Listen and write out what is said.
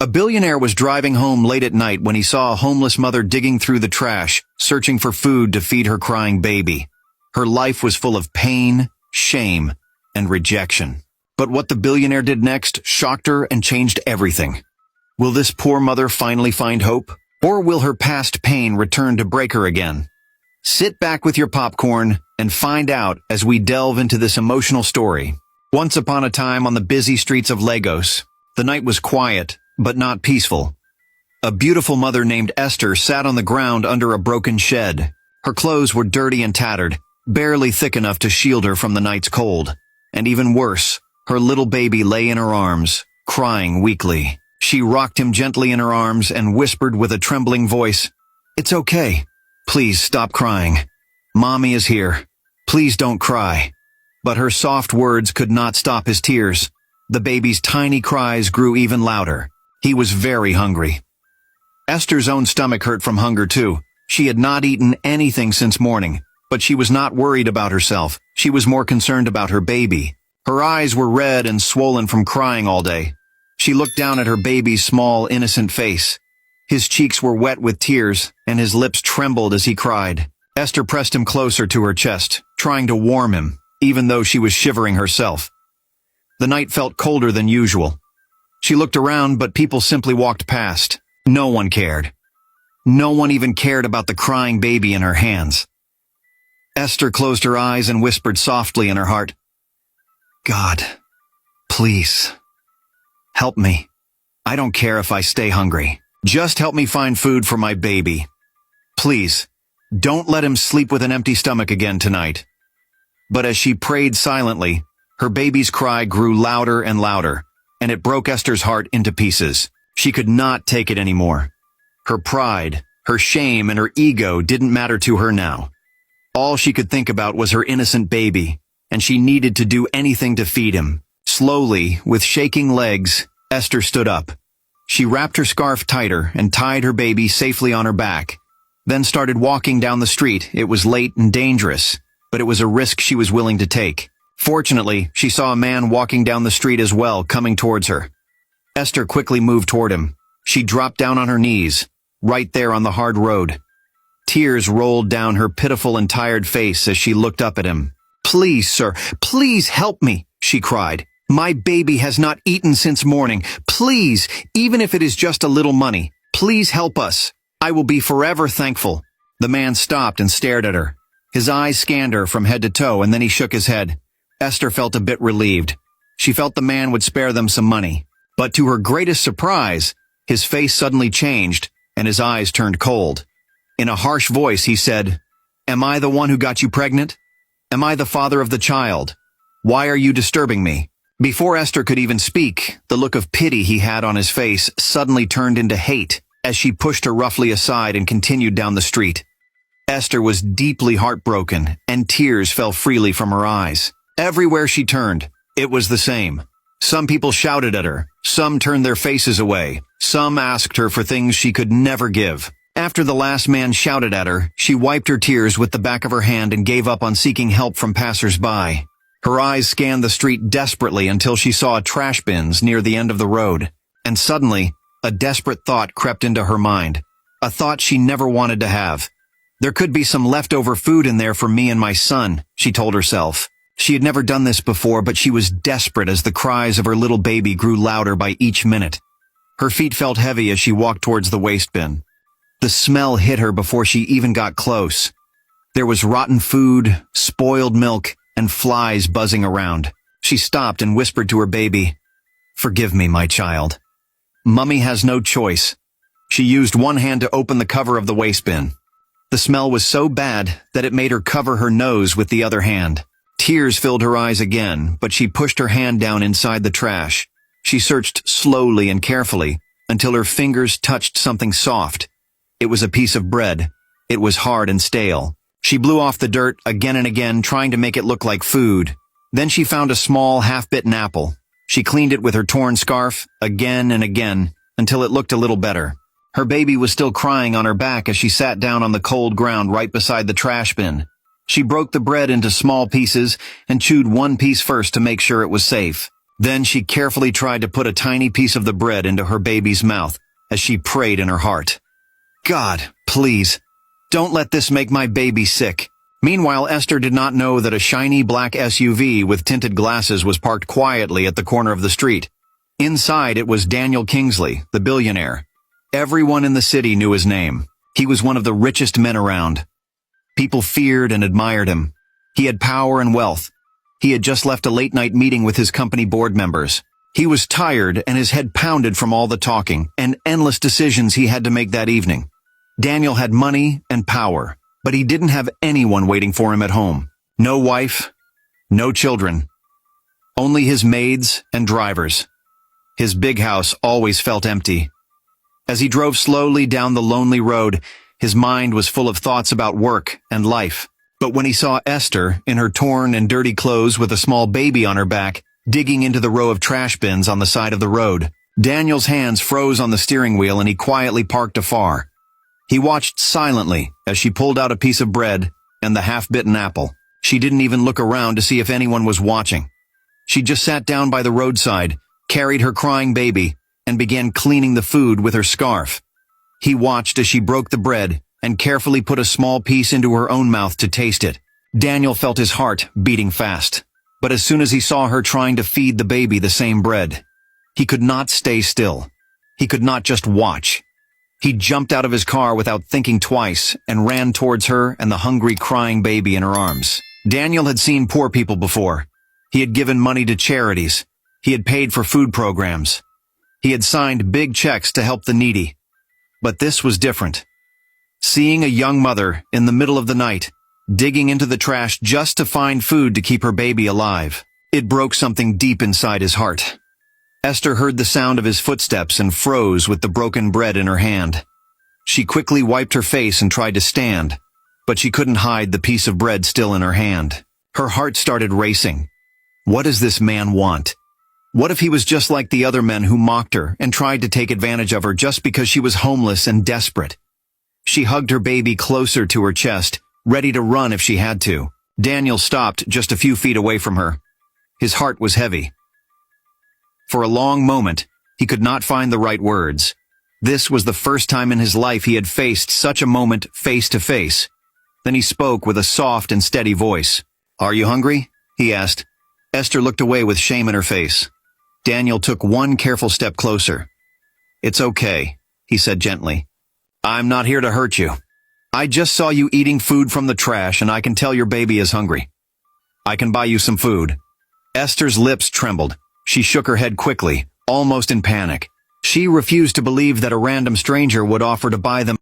A billionaire was driving home late at night when he saw a homeless mother digging through the trash, searching for food to feed her crying baby. Her life was full of pain, shame, and rejection. But what the billionaire did next shocked her and changed everything. Will this poor mother finally find hope? Or will her past pain return to break her again? Sit back with your popcorn and find out as we delve into this emotional story. Once upon a time on the busy streets of Lagos, the night was quiet, but not peaceful. A beautiful mother named Esther sat on the ground under a broken shed. Her clothes were dirty and tattered, barely thick enough to shield her from the night's cold. And even worse, her little baby lay in her arms, crying weakly. She rocked him gently in her arms and whispered with a trembling voice, "It's okay. Please stop crying. Mommy is here. Please don't cry." But her soft words could not stop his tears. The baby's tiny cries grew even louder. He was very hungry. Esther's own stomach hurt from hunger too. She had not eaten anything since morning, but she was not worried about herself. She was more concerned about her baby. Her eyes were red and swollen from crying all day. She looked down at her baby's small, innocent face. His cheeks were wet with tears, and his lips trembled as he cried. Esther pressed him closer to her chest, trying to warm him, even though she was shivering herself. The night felt colder than usual. She looked around, but people simply walked past. No one cared. No one even cared about the crying baby in her hands. Esther closed her eyes and whispered softly in her heart, "God, please, help me. I don't care if I stay hungry. Just help me find food for my baby. Please, don't let him sleep with an empty stomach again tonight." But as she prayed silently, her baby's cry grew louder and louder, and it broke Esther's heart into pieces. She could not take it anymore. Her pride, her shame, and her ego didn't matter to her now. All she could think about was her innocent baby, and she needed to do anything to feed him. Slowly, with shaking legs, Esther stood up. She wrapped her scarf tighter and tied her baby safely on her back, then started walking down the street. It was late and dangerous, but it was a risk she was willing to take. Fortunately, she saw a man walking down the street as well, coming towards her. Esther quickly moved toward him. She dropped down on her knees, right there on the hard road. Tears rolled down her pitiful and tired face as she looked up at him. "Please, sir, please help me," she cried. "My baby has not eaten since morning. Please, even if it is just a little money, please help us. I will be forever thankful." The man stopped and stared at her. His eyes scanned her from head to toe, and then he shook his head. Esther felt a bit relieved. She felt the man would spare them some money. But to her greatest surprise, his face suddenly changed, and his eyes turned cold. In a harsh voice, he said, "Am I the one who got you pregnant? Am I the father of the child? Why are you disturbing me?" Before Esther could even speak, the look of pity he had on his face suddenly turned into hate as she pushed her roughly aside and continued down the street. Esther was deeply heartbroken, and tears fell freely from her eyes. Everywhere she turned, it was the same. Some people shouted at her, some turned their faces away, some asked her for things she could never give. After the last man shouted at her, she wiped her tears with the back of her hand and gave up on seeking help from passers-by. Her eyes scanned the street desperately until she saw a trash bins near the end of the road. And suddenly, a desperate thought crept into her mind. A thought she never wanted to have. "There could be some leftover food in there for me and my son," she told herself. She had never done this before, but she was desperate as the cries of her little baby grew louder by each minute. Her feet felt heavy as she walked towards the waste bin. The smell hit her before she even got close. There was rotten food, spoiled milk, and flies buzzing around. She stopped and whispered to her baby, "Forgive me, my child. Mummy has no choice." She used one hand to open the cover of the waste bin. The smell was so bad that it made her cover her nose with the other hand. Tears filled her eyes again, but she pushed her hand down inside the trash. She searched slowly and carefully until her fingers touched something soft. It was a piece of bread. It was hard and stale. She blew off the dirt again and again, trying to make it look like food. Then she found a small, half-bitten apple. She cleaned it with her torn scarf again and again until it looked a little better. Her baby was still crying on her back as she sat down on the cold ground right beside the trash bin. She broke the bread into small pieces and chewed one piece first to make sure it was safe. Then she carefully tried to put a tiny piece of the bread into her baby's mouth as she prayed in her heart. God, please, don't let this make my baby sick. Meanwhile, Esther did not know that a shiny black SUV with tinted glasses was parked quietly at the corner of the street. Inside, it was Daniel Kingsley, the billionaire. Everyone in the city knew his name. He was one of the richest men around. People feared and admired him. He had power and wealth. He had just left a late-night meeting with his company board members. He was tired and his head pounded from all the talking and endless decisions he had to make that evening. Daniel had money and power, but he didn't have anyone waiting for him at home. No wife, no children. Only his maids and drivers. His big house always felt empty. As he drove slowly down the lonely road, his mind was full of thoughts about work and life. But when he saw Esther, in her torn and dirty clothes with a small baby on her back, digging into the row of trash bins on the side of the road, Daniel's hands froze on the steering wheel and he quietly parked afar. He watched silently as she pulled out a piece of bread and the half-bitten apple. She didn't even look around to see if anyone was watching. She just sat down by the roadside, carried her crying baby, and began cleaning the food with her scarf. He watched as she broke the bread and carefully put a small piece into her own mouth to taste it. Daniel felt his heart beating fast. But as soon as he saw her trying to feed the baby the same bread, he could not stay still. He could not just watch. He jumped out of his car without thinking twice and ran towards her and the hungry, crying baby in her arms. Daniel had seen poor people before. He had given money to charities. He had paid for food programs. He had signed big checks to help the needy. But this was different. Seeing a young mother in the middle of the night, digging into the trash just to find food to keep her baby alive, it broke something deep inside his heart. Esther heard the sound of his footsteps and froze with the broken bread in her hand. She quickly wiped her face and tried to stand, but she couldn't hide the piece of bread still in her hand. Her heart started racing. What does this man want? What if he was just like the other men who mocked her and tried to take advantage of her just because she was homeless and desperate? She hugged her baby closer to her chest, ready to run if she had to. Daniel stopped just a few feet away from her. His heart was heavy. For a long moment, he could not find the right words. This was the first time in his life he had faced such a moment face to face. Then he spoke with a soft and steady voice. "Are you hungry?" he asked. Esther looked away with shame in her face. Daniel took one careful step closer. "It's okay," he said gently. "I'm not here to hurt you. I just saw you eating food from the trash and I can tell your baby is hungry. I can buy you some food." Esther's lips trembled. She shook her head quickly, almost in panic. She refused to believe that a random stranger would offer to buy them